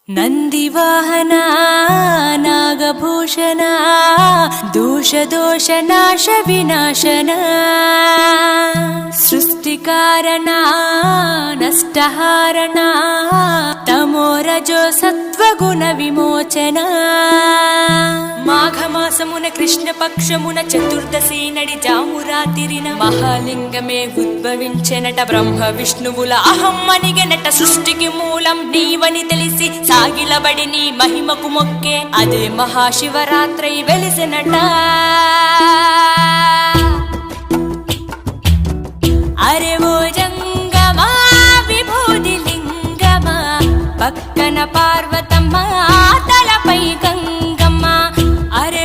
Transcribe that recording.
ನಂದಿವಾಹನ ನಾಗಭೂಷಣ ದೋಷ ದೋಷ ನಾಶ ವಿನಾಶನ ಸೃಷ್ಟಿಕಾರಣ ನಷ್ಟಹಾರಣ ತಮೋರಜೋ సత్వగుణ విమోచన మాఘమాసమున కృష్ణపక్షమున చతుర్దశి నడి జామురాతిరిన మహాలింగమే ఉద్భవించెనట. బ్రహ్మ విష్ణువుల అహం అనిగెనట. సృష్టికి మూలం నీవని తెలిసి సాగిలబడి నీ మహిమకు మొక్కే అదే మహాశివరాత్రి వెలిసెనట. అరే ఓ జంగమా విభూది లింగమా పక్కన పార్వతమ్మ తలపై గంగమ్మ. అరే